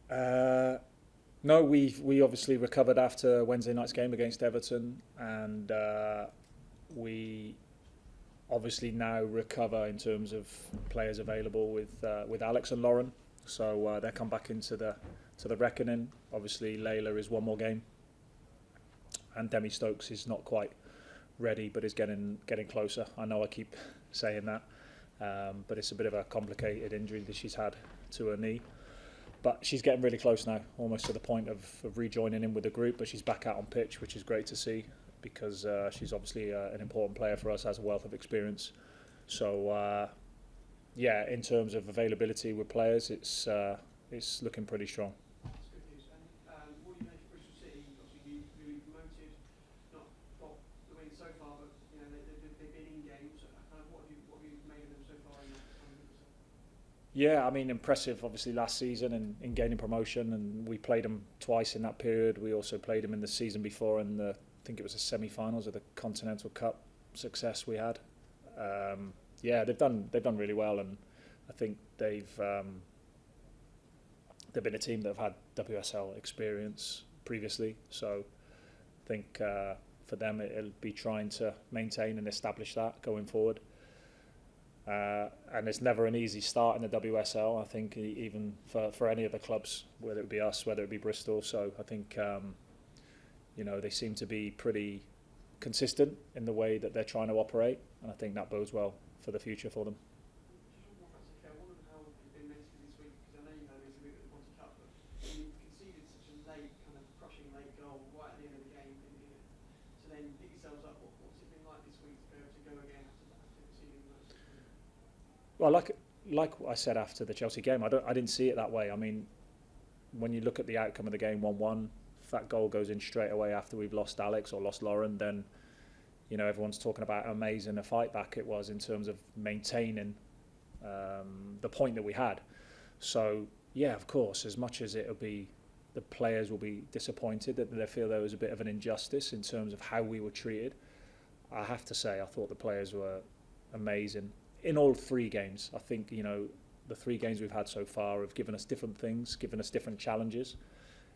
No, we obviously recovered after Wednesday night's game against Everton, and we obviously now recover in terms of players available with Alex and Lauren. So they come back into the reckoning. Obviously, Layla is one more game, and Demi Stokes is not quite ready, but is getting closer. I know I keep saying that, but it's a bit of a complicated injury that she's had to her knee. But she's getting really close now, almost to the point of rejoining in with the group. But she's back out on pitch, which is great to see because she's obviously an important player for us, has a wealth of experience. So yeah, in terms of availability with players, it's looking pretty strong. That's good news. And what do you make of Bristol City? Obviously, newly promoted, not got the win so far, but you know they've been in games. So kind of what have you made of them so far in that time? Yeah, I mean, impressive obviously last season in gaining promotion, and we played them twice in that period. We also played them in the season before in I think it was the semi-finals of the Continental Cup success we had. Yeah, they've done really well, and I think they've been a team that have had WSL experience previously. So I think for them it'll be trying to maintain and establish that going forward. And it's never an easy start in the WSL. I think even for any of the clubs, whether it be us, whether it be Bristol. So I think they seem to be pretty consistent in the way that they're trying to operate, and I think that bodes well for the future for them. Just one more, if that's okay. I wonder how you've been mentally this week because I know you had a busy week with the Monte Cup, but you conceded such a late, kind of crushing late goal right at the end of the game, to then pick yourselves up. What's it been like this week to go again after conceding those? Well, like I said after the Chelsea game, I didn't see it that way. I mean, when you look at the outcome of the game, 1-1, if that goal goes in straight away after we've lost Alex or lost Lauren, then everyone's talking about how amazing a fight back it was in terms of maintaining the point that we had. So yeah, of course, as much as it'll be, the players will be disappointed that they feel there was a bit of an injustice in terms of how we were treated. I have to say, I thought the players were amazing in all three games. I think the three games we've had so far have given us different things, given us different challenges.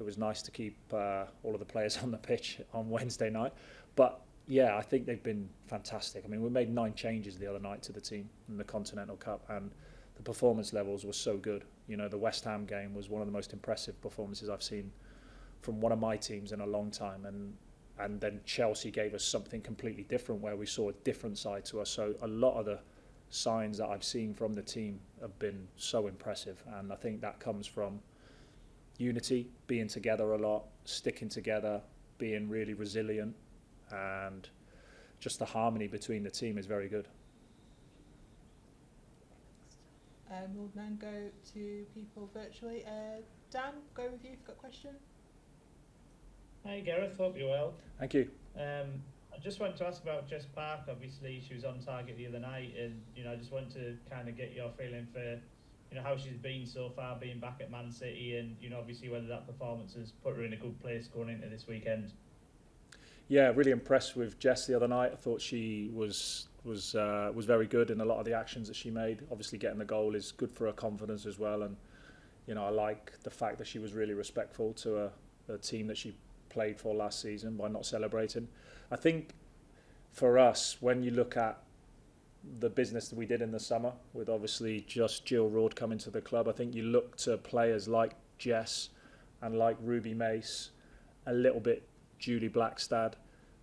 It was nice to keep all of the players on the pitch on Wednesday night, but yeah, I think they've been fantastic. I mean, we made 9 changes the other night to the team in the Continental Cup, and the performance levels were so good. The West Ham game was one of the most impressive performances I've seen from one of my teams in a long time, and then Chelsea gave us something completely different where we saw a different side to us. So a lot of the signs that I've seen from the team have been so impressive, and I think that comes from unity, being together a lot, sticking together, being really resilient, and just the harmony between the team is very good. We'll then go to people virtually. Dan, go with you if you've got a question. Hi Gareth, hope you're well. Thank you. I just wanted to ask about Jess Park. Obviously, she was on target the other night, and I just want to kind of get your feeling for how she's been so far, being back at Man City, and obviously whether that performance has put her in a good place going into this weekend. Yeah, really impressed with Jess the other night. I thought she was very good in a lot of the actions that she made. Obviously, getting the goal is good for her confidence as well, and I like the fact that she was really respectful to a team that she played for last season by not celebrating. I think for us, when you look at the business that we did in the summer with obviously just Jill Roord coming to the club, I think you look to players like Jess and like Ruby Mace, a little bit Julie Blackstad.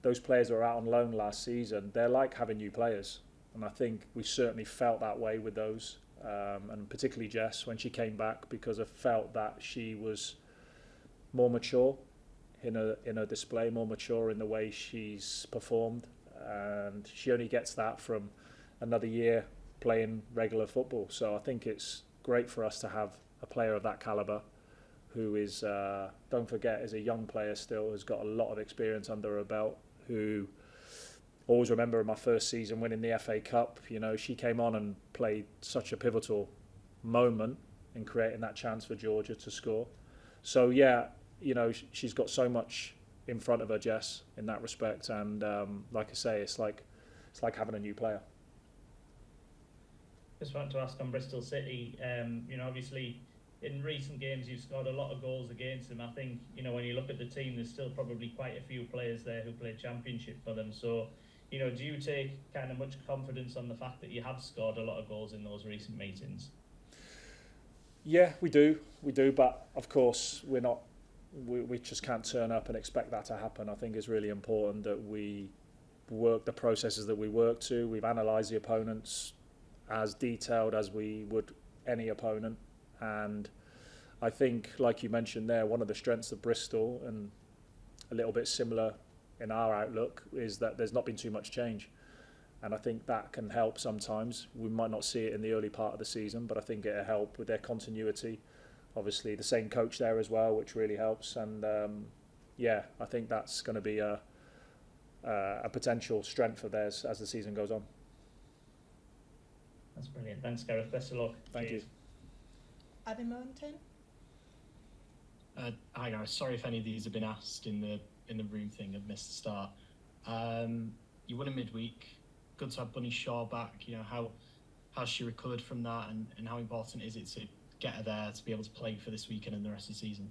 Those players were out on loan last season. They're like having new players, and I think we certainly felt that way with those, and particularly Jess when she came back, because I felt that she was more mature in her display, more mature in the way she's performed, and she only gets that from another year playing regular football. So I think it's great for us to have a player of that calibre who is, don't forget, is a young player still, has got a lot of experience under her belt, who always remember in my first season winning the FA Cup, she came on and played such a pivotal moment in creating that chance for Georgia to score. So yeah, she's got so much in front of her, Jess, in that respect, and like I say, it's like having a new player. Just want to ask on Bristol City, obviously in recent games you've scored a lot of goals against them. I think, you know, when you look at the team, there's still probably quite a few players there who play championship for them. So, you know, do you take kind of much confidence on the fact that you have scored a lot of goals in those recent meetings? Yeah, we do, but of course we just can't turn up and expect that to happen. I think it's really important that we work the processes that we work to. We've analysed the opponents as detailed as we would any opponent, and I think, like you mentioned there, one of the strengths of Bristol, and a little bit similar in our outlook, is that there's not been too much change. And I think that can help sometimes. We might not see it in the early part of the season, but I think it'll help with their continuity. Obviously, the same coach there as well, which really helps. And yeah, I think that's going to be a potential strength of theirs as the season goes on. That's brilliant. Thanks, Gareth. Best of luck. Thank you. Adam Mountain? Hi guys, sorry if any of these have been asked in the room thing. I've missed the start. You won a midweek. Good to have Bunny Shaw back. You know, how's she recovered from that, and how important is it to get her there to be able to play for this weekend and the rest of the season?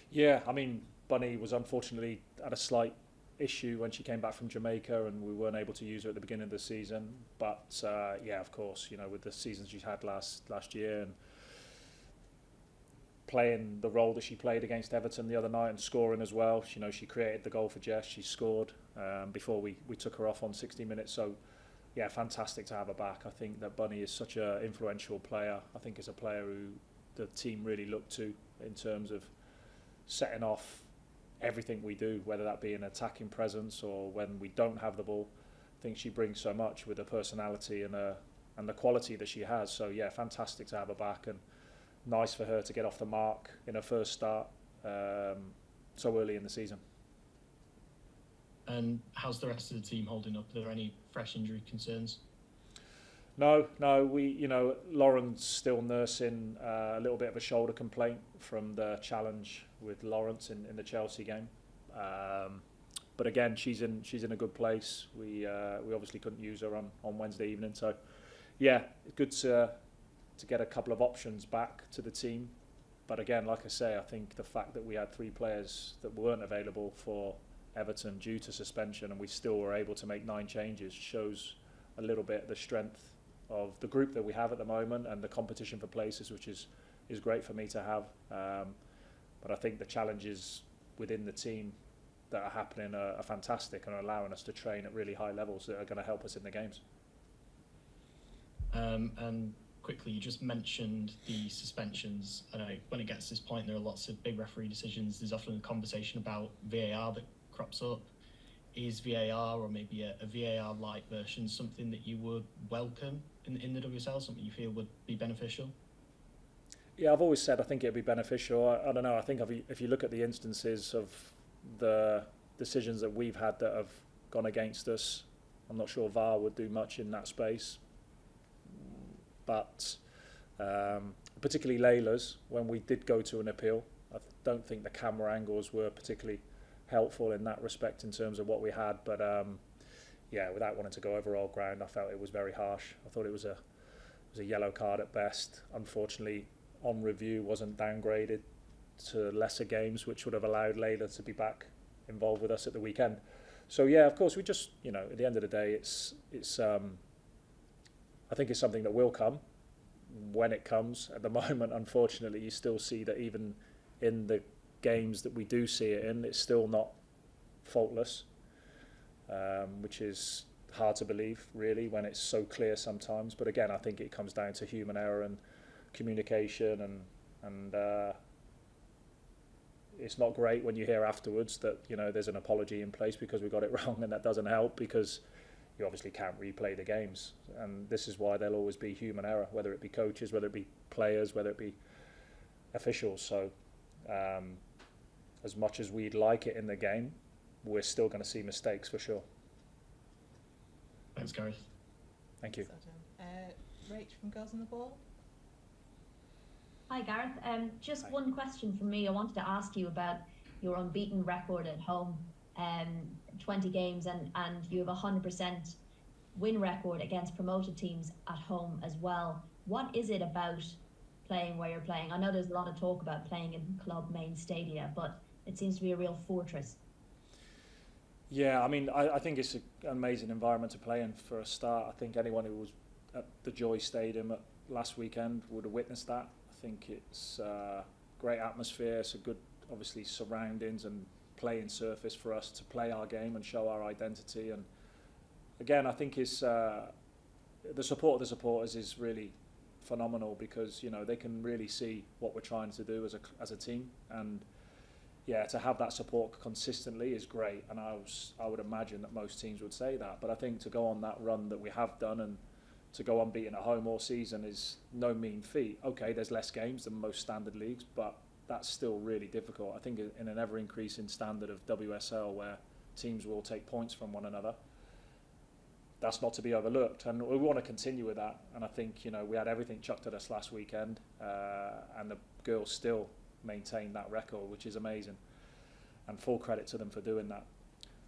Yeah, I mean, Bunny was unfortunately at a slight issue when she came back from Jamaica, and we weren't able to use her at the beginning of the season. But yeah, of course, you know, with the seasons she had last year, and playing the role that she played against Everton the other night and scoring as well. You know, she created the goal for Jess. She scored before we took her off on 60 minutes. So, yeah, fantastic to have her back. I think that Bunny is such an influential player. I think is a player who the team really look to in terms of setting off everything we do, whether that be an attacking presence or when we don't have the ball. I think she brings so much with her personality and the quality that she has. So, yeah, fantastic to have her back, and nice for her to get off the mark in her first start so early in the season. And how's the rest of the team holding up? Are there any fresh injury concerns? No. Lauren's still nursing a little bit of a shoulder complaint from the challenge with Lawrence in the Chelsea game. But again, she's in a good place. We obviously couldn't use her on Wednesday evening. So yeah, good to get a couple of options back to the team. But again, like I say, I think the fact that we had 3 players that weren't available for Everton due to suspension, and we still were able to make 9 changes, shows a little bit the strength of the group that we have at the moment and the competition for places, which is great for me to have. But I think the challenges within the team that are happening are fantastic and are allowing us to train at really high levels that are going to help us in the games. And quickly, you just mentioned the suspensions. I know when it gets to this point, there are lots of big referee decisions. There's often a conversation about VAR that crops up. Is VAR, or maybe a VAR light version, something that you would welcome in the WSL, something you feel would be beneficial? Yeah, I've always said I think it'd be beneficial. I don't know, I think if you look at the instances of the decisions that we've had that have gone against us, I'm not sure VAR would do much in that space. But particularly Layla's, when we did go to an appeal, I don't think the camera angles were particularly helpful in that respect in terms of what we had. But yeah, without wanting to go over old ground, I felt it was very harsh. I thought it was a yellow card at best. Unfortunately, on review, wasn't downgraded to lesser games, which would have allowed Layla to be back involved with us at the weekend. So yeah, of course, we just, you know, at the end of the day, it's I think it's something that will come when it comes. At the moment, unfortunately, you still see that even in the games that we do see it in, it's still not faultless, which is hard to believe, really, when it's so clear sometimes. But again, I think it comes down to human error and communication, and it's not great when you hear afterwards that, you know, there's an apology in place because we got it wrong, and that doesn't help because you obviously can't replay the games. And this is why there'll always be human error, whether it be coaches, whether it be players, whether it be officials. So as much as we'd like it in the game, we're still going to see mistakes for sure. Thanks, Gareth. Thank you. Rach from Girls on the Ball. Hi Gareth, just one question from me. I wanted to ask you about your unbeaten record at home, 20 games, and you have a 100% win record against promoted teams at home as well. What is it about playing where you're playing? I know there's a lot of talk about playing in club main stadia, but it seems to be a real fortress. Yeah, I mean, I think it's an amazing environment to play in for a start. I think anyone who was at the Joy Stadium last weekend would have witnessed that. I think it's a great atmosphere. It's a good, obviously, surroundings and playing surface for us to play our game and show our identity. And again, I think it's the support of the supporters is really phenomenal, because they can really see what we're trying to do as a team. And yeah, to have that support consistently is great, and I would imagine that most teams would say that. But I think to go on that run that we have done and to go unbeaten at home all season is no mean feat. Okay, there's less games than most standard leagues, but that's still really difficult. I think in an ever-increasing standard of WSL, where teams will take points from one another, that's not to be overlooked, and we want to continue with that. And I think we had everything chucked at us last weekend, and the girls still maintain that record, which is amazing, and full credit to them for doing that.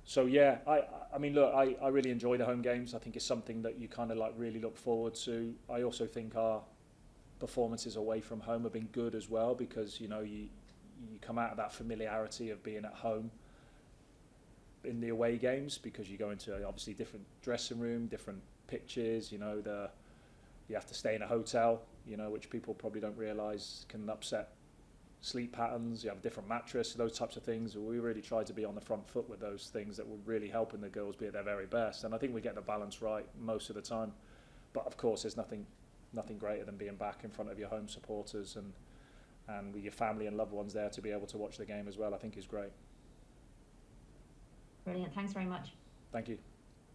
So yeah, I mean, look, I really enjoy the home games. I think it's something that you kind of like really look forward to. I also think our performances away from home have been good as well, because you come out of that familiarity of being at home in the away games, because you go into obviously different dressing room, different pitches, you have to stay in a hotel, which people probably don't realise can upset sleep patterns. You have a different mattress, those types of things. We really try to be on the front foot with those things that would really helping the girls be at their very best, and I think we get the balance right most of the time. But of course, there's nothing greater than being back in front of your home supporters and with your family and loved ones there to be able to watch the game as well. I think is great. Brilliant, thanks very much. Thank you.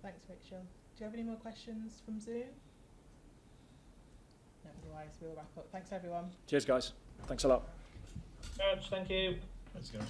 Thanks, Rachel. Do you have any more questions from Zoom? No, otherwise we'll wrap up. Thanks, everyone. Cheers, guys. Thanks a lot. Thank you. Let's go.